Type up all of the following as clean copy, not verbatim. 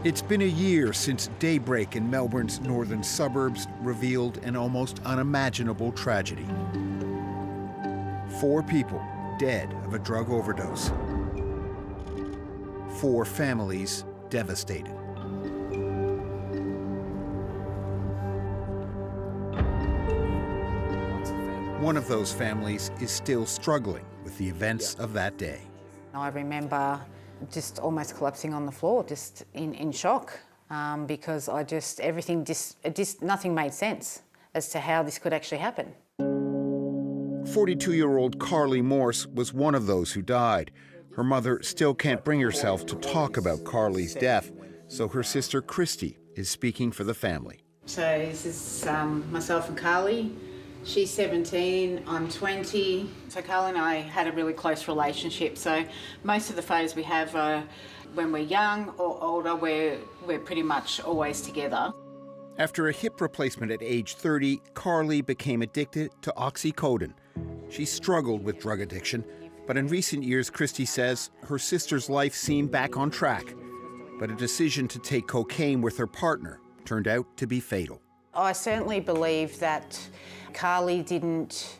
It's been a year since daybreak in Melbourne's northern suburbs revealed an almost unimaginable tragedy. 4 people dead of a drug overdose. 4 families devastated. One of those families is still struggling with the events of that day. I remember just almost collapsing on the floor, just in shock, because nothing made sense as to how this could actually happen. 42-year-old Carly Morse was one of those who died. Her mother still can't bring herself to talk about Carly's death, so her sister Christy is speaking for the family. So this is myself and Carly. She's 17, I'm 20. So Carly and I had a really close relationship. So most of the photos we have are when we're young or older, we're pretty much always together. After a hip replacement at age 30, Carly became addicted to oxycodone. She struggled with drug addiction, but in recent years, Christy says her sister's life seemed back on track. But a decision to take cocaine with her partner turned out to be fatal. I certainly believe that Carly didn't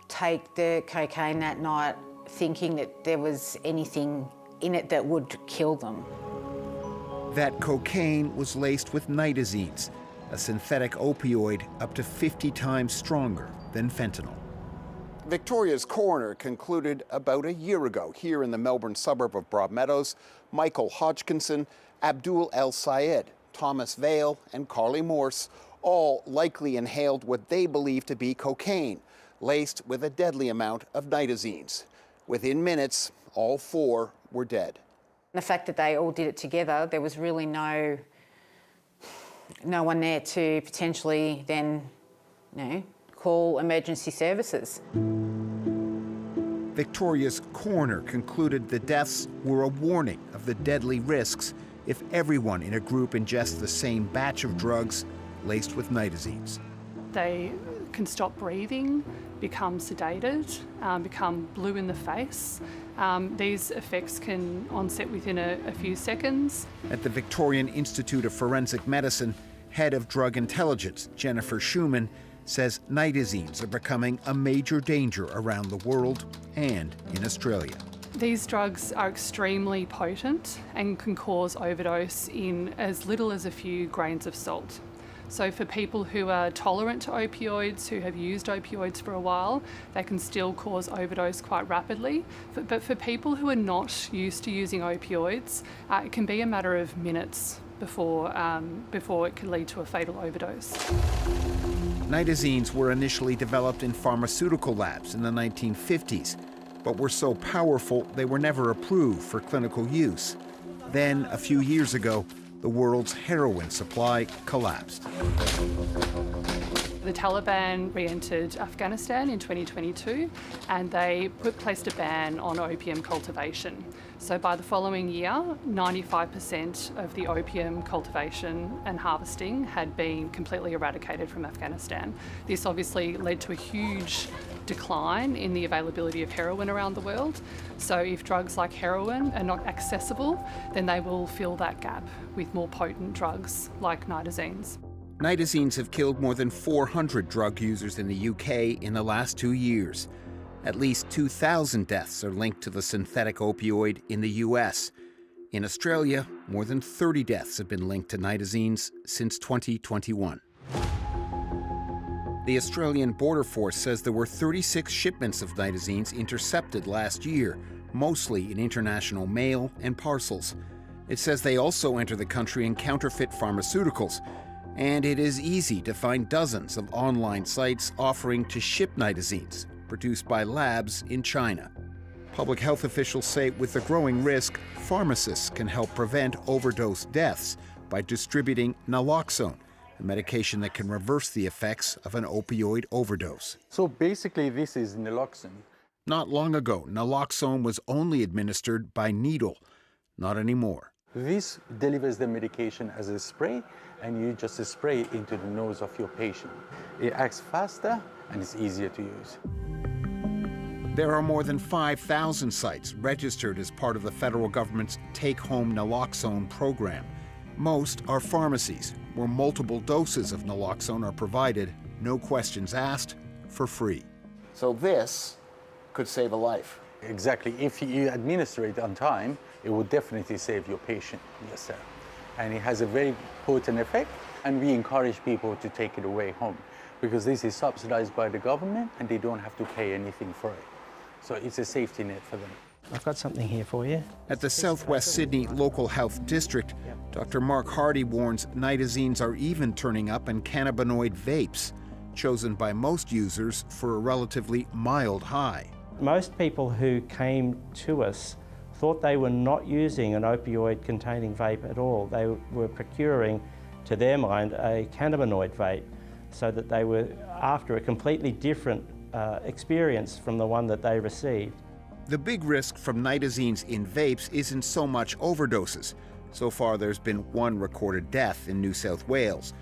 take the cocaine that night thinking that there was anything in it that would kill them. That cocaine was laced with nitazenes, a synthetic opioid up to 50 times stronger than fentanyl. Victoria's coroner concluded about a year ago here in the Melbourne suburb of Broadmeadows, Michael Hodgkinson, Abdul El Sayed, Thomas Vale, and Carly Morse all likely inhaled what they believe to be cocaine, laced with a deadly amount of nitazenes. Within minutes, all 4 were dead. The fact that they all did it together, there was really no one there to potentially then, call emergency services. Victoria's coroner concluded the deaths were a warning of the deadly risks if everyone in a group ingests the same batch of drugs laced with nitazenes. They can stop breathing, become sedated, become blue in the face. These effects can onset within a few seconds. At the Victorian Institute of Forensic Medicine, head of drug intelligence, Jennifer Schumann, says nitazenes are becoming a major danger around the world and in Australia. These drugs are extremely potent and can cause overdose in as little as a few grains of salt. So for people who are tolerant to opioids, who have used opioids for a while, they can still cause overdose quite rapidly. But for people who are not used to using opioids, it can be a matter of minutes before it can lead to a fatal overdose. Nitazenes were initially developed in pharmaceutical labs in the 1950s, but were so powerful they were never approved for clinical use. Then, a few years ago, the world's heroin supply collapsed. The Taliban re-entered Afghanistan in 2022 and they placed a ban on opium cultivation. So by the following year, 95% of the opium cultivation and harvesting had been completely eradicated from Afghanistan. This obviously led to a huge decline in the availability of heroin around the world. So if drugs like heroin are not accessible, then they will fill that gap with more potent drugs like nitazenes. Nitazenes have killed more than 400 drug users in the UK in the last 2 years. At least 2,000 deaths are linked to the synthetic opioid in the US. In Australia, more than 30 deaths have been linked to nitazenes since 2021. The Australian Border Force says there were 36 shipments of nitazenes intercepted last year, mostly in international mail and parcels. It says they also enter the country in counterfeit pharmaceuticals, and it is easy to find dozens of online sites offering to ship nitazenes produced by labs in China. Public health officials say with the growing risk, pharmacists can help prevent overdose deaths by distributing naloxone, a medication that can reverse the effects of an opioid overdose. So basically this is naloxone. Not long ago, naloxone was only administered by needle. Not anymore. This delivers the medication as a spray, and you just spray it into the nose of your patient. It acts faster and it's easier to use. There are more than 5,000 sites registered as part of the federal government's take-home naloxone program. Most are pharmacies, where multiple doses of naloxone are provided, no questions asked, for free. So this could save a life. Exactly. If you administer it on time, it will definitely save your patient. Yes, sir. And it has a very potent effect, and we encourage people to take it away home because this is subsidized by the government and they don't have to pay anything for it. So it's a safety net for them. I've got something here for you. At the Southwest Sydney Local Health District, Dr. Mark Hardy warns nitazenes are even turning up in cannabinoid vapes, chosen by most users for a relatively mild high. Most people who came to us thought they were not using an opioid-containing vape at all. They were procuring, to their mind, a cannabinoid vape, so that they were after a completely different experience from the one that they received. The big risk from nitazenes in vapes isn't so much overdoses. So far, there's been one recorded death in New South Wales.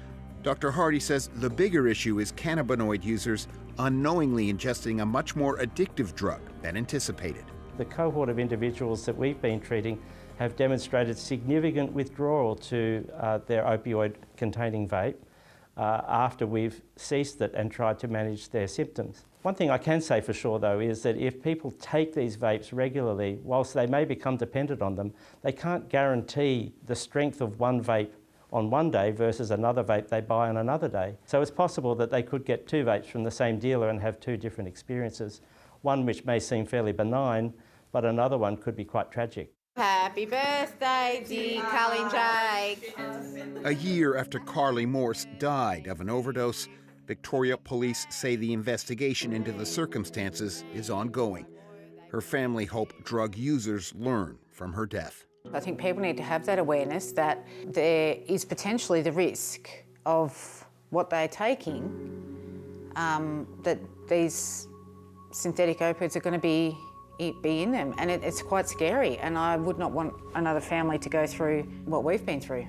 Dr. Hardy says the bigger issue is cannabinoid users unknowingly ingesting a much more addictive drug than anticipated. The cohort of individuals that we've been treating have demonstrated significant withdrawal to their opioid-containing vape after we've ceased it and tried to manage their symptoms. One thing I can say for sure, though, is that if people take these vapes regularly, whilst they may become dependent on them, they can't guarantee the strength of one vape on one day versus another vape they buy on another day. So it's possible that they could get two vapes from the same dealer and have two different experiences, one which may seem fairly benign, but another one could be quite tragic. Happy birthday, dear Colin Jake. A year after Carly Morse died of an overdose, Victoria police say the investigation into the circumstances is ongoing. Her family hope drug users learn from her death. I think people need to have that awareness that there is potentially the risk of what they're taking, that these synthetic opioids are going to be in them, and it's quite scary, and I would not want another family to go through what we've been through.